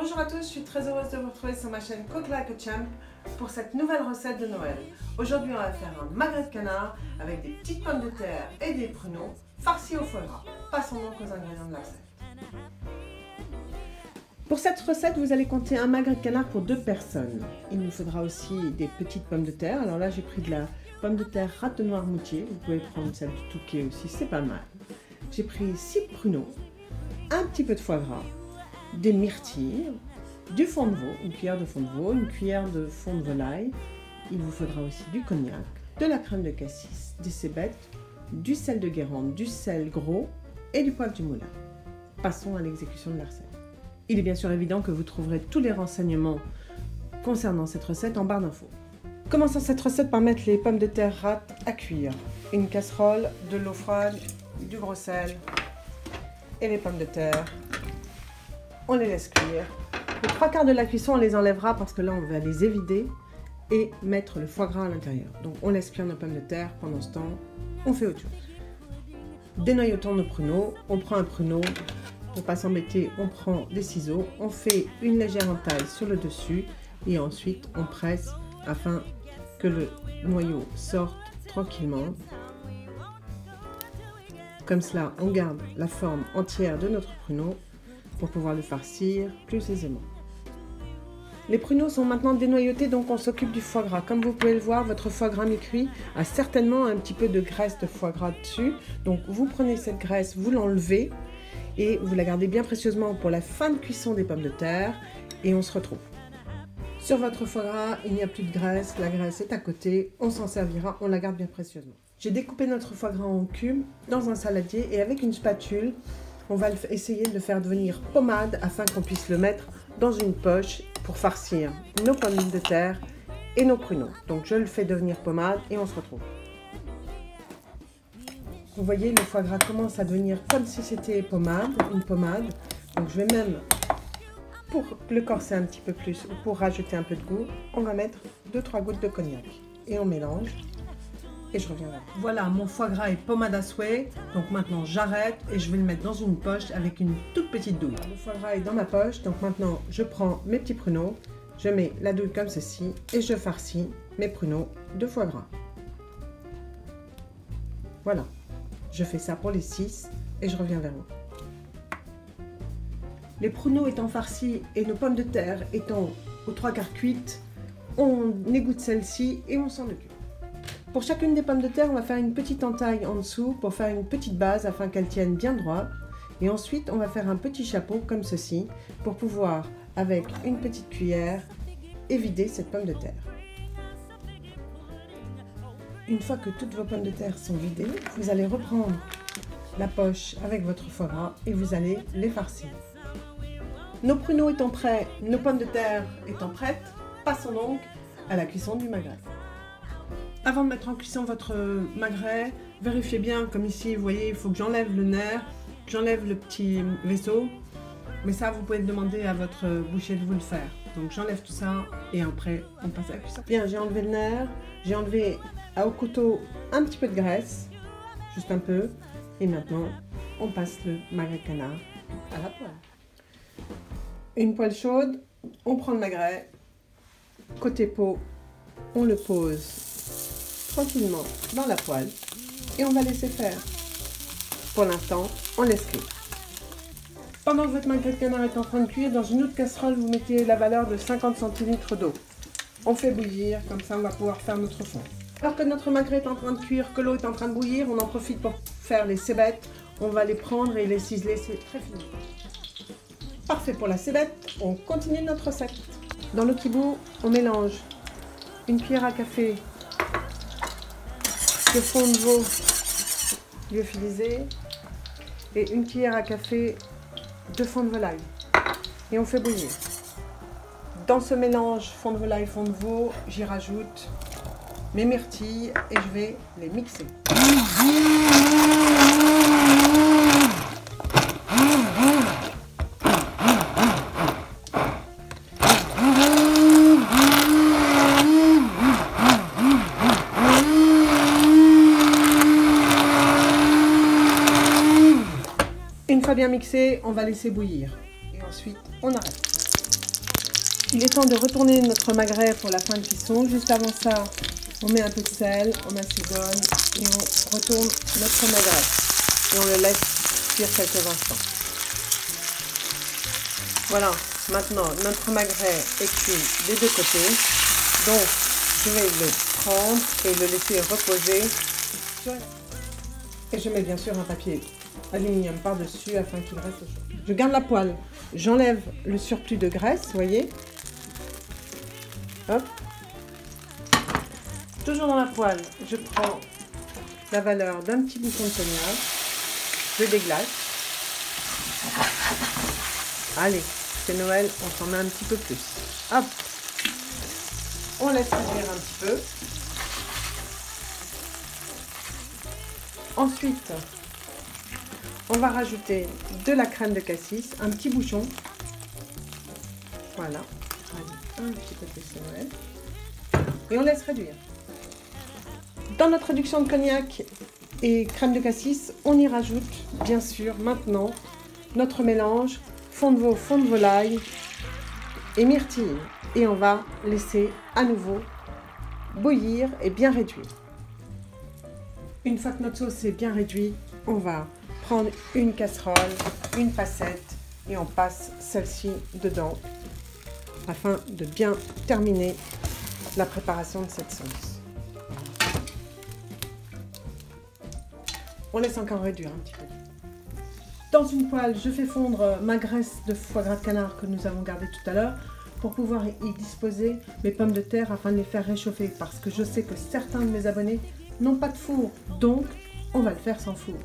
Bonjour à tous, je suis très heureuse de vous retrouver sur ma chaîne Cook Like a Champ pour cette nouvelle recette de Noël. Aujourd'hui on va faire un magret de canard avec des petites pommes de terre et des pruneaux farcis au foie gras. Passons donc aux ingrédients de la recette. Pour cette recette, vous allez compter un magret de canard pour 2 personnes. Il nous faudra aussi des petites pommes de terre. Alors là j'ai pris de la pomme de terre rate de Noirmoutier, vous pouvez prendre celle du Touquet aussi, c'est pas mal. J'ai pris 6 pruneaux, un petit peu de foie gras, des myrtilles, du fond de veau, une cuillère de fond de veau, une cuillère de fond de volaille. Il vous faudra aussi du cognac, de la crème de cassis, des cébettes, du sel de Guérande, du sel gros et du poivre du moulin. Passons à l'exécution de la recette. Il est bien sûr évident que vous trouverez tous les renseignements concernant cette recette en barre d'infos. Commençons cette recette par mettre les pommes de terre rates à cuire. Une casserole, de l'eau froide, du gros sel et les pommes de terre. On les laisse cuire. Les 3/4 de la cuisson, on les enlèvera parce que là, on va les évider et mettre le foie gras à l'intérieur. Donc, on laisse cuire nos pommes de terre. Pendant ce temps, on fait autre chose. Dénoyautons nos pruneaux. On prend un pruneau. Pour ne pas s'embêter, on prend des ciseaux. On fait une légère entaille sur le dessus et ensuite, on presse afin que le noyau sorte tranquillement. Comme cela, on garde la forme entière de notre pruneau pour pouvoir le farcir plus aisément. Les pruneaux sont maintenant dénoyautés, donc on s'occupe du foie gras. Comme vous pouvez le voir, votre foie gras mi-cuit a certainement un petit peu de graisse de foie gras dessus. Donc vous prenez cette graisse, vous l'enlevez et vous la gardez bien précieusement pour la fin de cuisson des pommes de terre et on se retrouve. Sur votre foie gras, il n'y a plus de graisse, la graisse est à côté, on s'en servira, on la garde bien précieusement. J'ai découpé notre foie gras en cubes dans un saladier et avec une spatule, on va essayer de le faire devenir pommade afin qu'on puisse le mettre dans une poche pour farcir nos pommes de terre et nos pruneaux. Donc je le fais devenir pommade et on se retrouve. Vous voyez, le foie gras commence à devenir comme si c'était pommade, une pommade. Donc je vais même, pour le corser un petit peu plus ou pour rajouter un peu de goût, on va mettre 2-3 gouttes de cognac et on mélange. Et je reviens là. Voilà, mon foie gras est pommade à souhait. Donc maintenant, j'arrête et je vais le mettre dans une poche avec une toute petite douille. Le foie gras est dans ma poche. Donc maintenant, je prends mes petits pruneaux. Je mets la douille comme ceci et je farcis mes pruneaux de foie gras. Voilà. Je fais ça pour les 6 et je reviens vers vous. Les pruneaux étant farcis et nos pommes de terre étant aux 3/4 cuites, on égoutte celle-ci et on s'en occupe. Pour chacune des pommes de terre, on va faire une petite entaille en dessous pour faire une petite base afin qu'elles tiennent bien droit. Et ensuite, on va faire un petit chapeau comme ceci pour pouvoir, avec une petite cuillère, évider cette pomme de terre. Une fois que toutes vos pommes de terre sont vidées, vous allez reprendre la poche avec votre foie gras et vous allez les farcir. Nos pruneaux étant prêts, nos pommes de terre étant prêtes, passons donc à la cuisson du magret. Avant de mettre en cuisson votre magret, vérifiez bien, comme ici, vous voyez, il faut que j'enlève le nerf, que j'enlève le petit vaisseau. Mais ça, vous pouvez demander à votre boucher de vous le faire. Donc j'enlève tout ça et après, on passe à la cuisson. Bien, j'ai enlevé le nerf, j'ai enlevé au couteau un petit peu de graisse, juste un peu. Et maintenant, on passe le magret de canard à la poêle. Une poêle chaude, on prend le magret, côté peau, on le pose tranquillement dans la poêle et on va laisser faire. Pour l'instant, on laisse cuire. Pendant que votre magret de canard est en train de cuire, dans une autre casserole, vous mettez la valeur de 50 centilitres d'eau. On fait bouillir, comme ça on va pouvoir faire notre fond. Alors que notre magret est en train de cuire, que l'eau est en train de bouillir, on en profite pour faire les cébettes. On va les prendre et les ciseler, c'est très fini. Parfait pour la cébette, on continue notre recette. Dans l'eau qui bout, on mélange une cuillère à café de fond de veau lyophilisé et une cuillère à café de fond de volaille. Et on fait bouillir. Dans ce mélange fond de volaille, fond de veau, j'y rajoute mes myrtilles et je vais les mixer. Une fois bien mixé, on va laisser bouillir. Et ensuite, on arrête. Il est temps de retourner notre magret pour la fin de cuisson. Juste avant ça, on met un peu de sel, on assaisonne et on retourne notre magret. Et on le laisse cuire quelques instants. Voilà, maintenant notre magret est cuit des deux côtés. Donc, je vais le prendre et le laisser reposer. Et je mets bien sûr un papier aluminium par-dessus afin qu'il reste chaud. Je garde la poêle, j'enlève le surplus de graisse, vous voyez. Hop. Toujours dans la poêle, je prends la valeur d'un petit bouchon de cognac, je déglace. Allez, c'est Noël, on s'en met un petit peu plus. Hop. On laisse cuire un petit peu. Ensuite, on va rajouter de la crème de cassis, un petit bouchon. Voilà. Allez, un petit peu plus de Noël. Et on laisse réduire. Dans notre réduction de cognac et crème de cassis, on y rajoute, bien sûr, maintenant, notre mélange fond de veau, fond de volaille et myrtille. Et on va laisser à nouveau bouillir et bien réduire. Une fois que notre sauce est bien réduite, on va prendre une casserole, une passette et on passe celle-ci dedans afin de bien terminer la préparation de cette sauce. On laisse encore réduire un petit peu. Dans une poêle, je fais fondre ma graisse de foie gras de canard que nous avons gardée tout à l'heure pour pouvoir y disposer mes pommes de terre afin de les faire réchauffer parce que je sais que certains de mes abonnés n'ont pas de four, donc on va le faire sans four.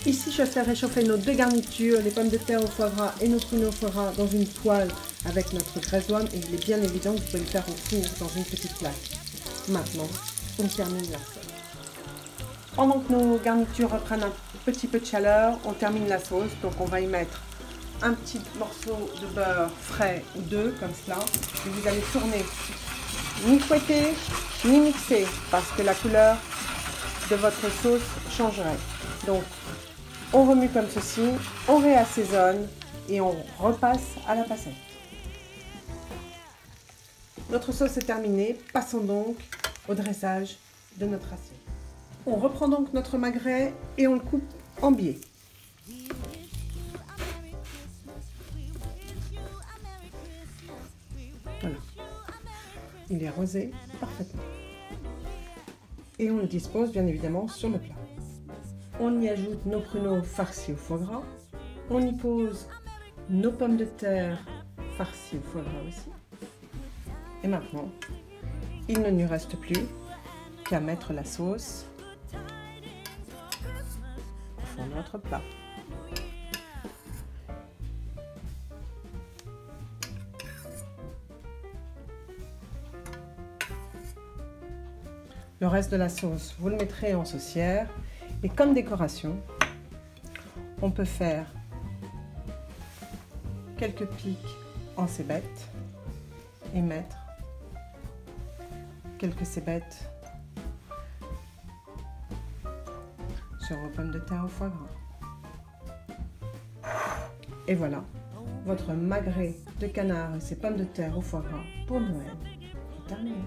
Ici, je fais réchauffer nos deux garnitures, les pommes de terre au foie gras et nos pruneaux au foie gras dans une poêle avec notre graisse d'oie et il est bien évident que vous pouvez le faire au four dans une petite plaque. Maintenant, on termine la sauce. Pendant que nos garnitures reprennent un petit peu de chaleur, on termine la sauce, donc on va y mettre un petit morceau de beurre frais ou deux, comme cela, et vous allez tourner. Ni fouetter, ni mixer, parce que la couleur de votre sauce changerait. Donc, on remue comme ceci, on réassaisonne et on repasse à la passette. Notre sauce est terminée, passons donc au dressage de notre assiette. On reprend donc notre magret et on le coupe en biais. Voilà. Il est rosé parfaitement. Et on le dispose bien évidemment sur le plat. On y ajoute nos pruneaux farcis au foie gras. On y pose nos pommes de terre farcies au foie gras aussi. Et maintenant, il ne nous reste plus qu'à mettre la sauce au fond de notre plat. Le reste de la sauce, vous le mettrez en saucière. Et comme décoration, on peut faire quelques pics en cébettes et mettre quelques cébettes sur vos pommes de terre au foie gras. Et voilà, votre magret de canard et ses pommes de terre au foie gras pour Noël est terminé.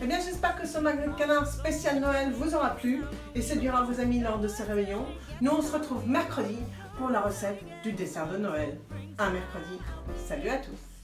Eh bien, j'espère que ce magret de canard spécial Noël vous aura plu et séduira vos amis lors de ces réveillons. Nous, on se retrouve mercredi pour la recette du dessert de Noël. Un mercredi. Salut à tous!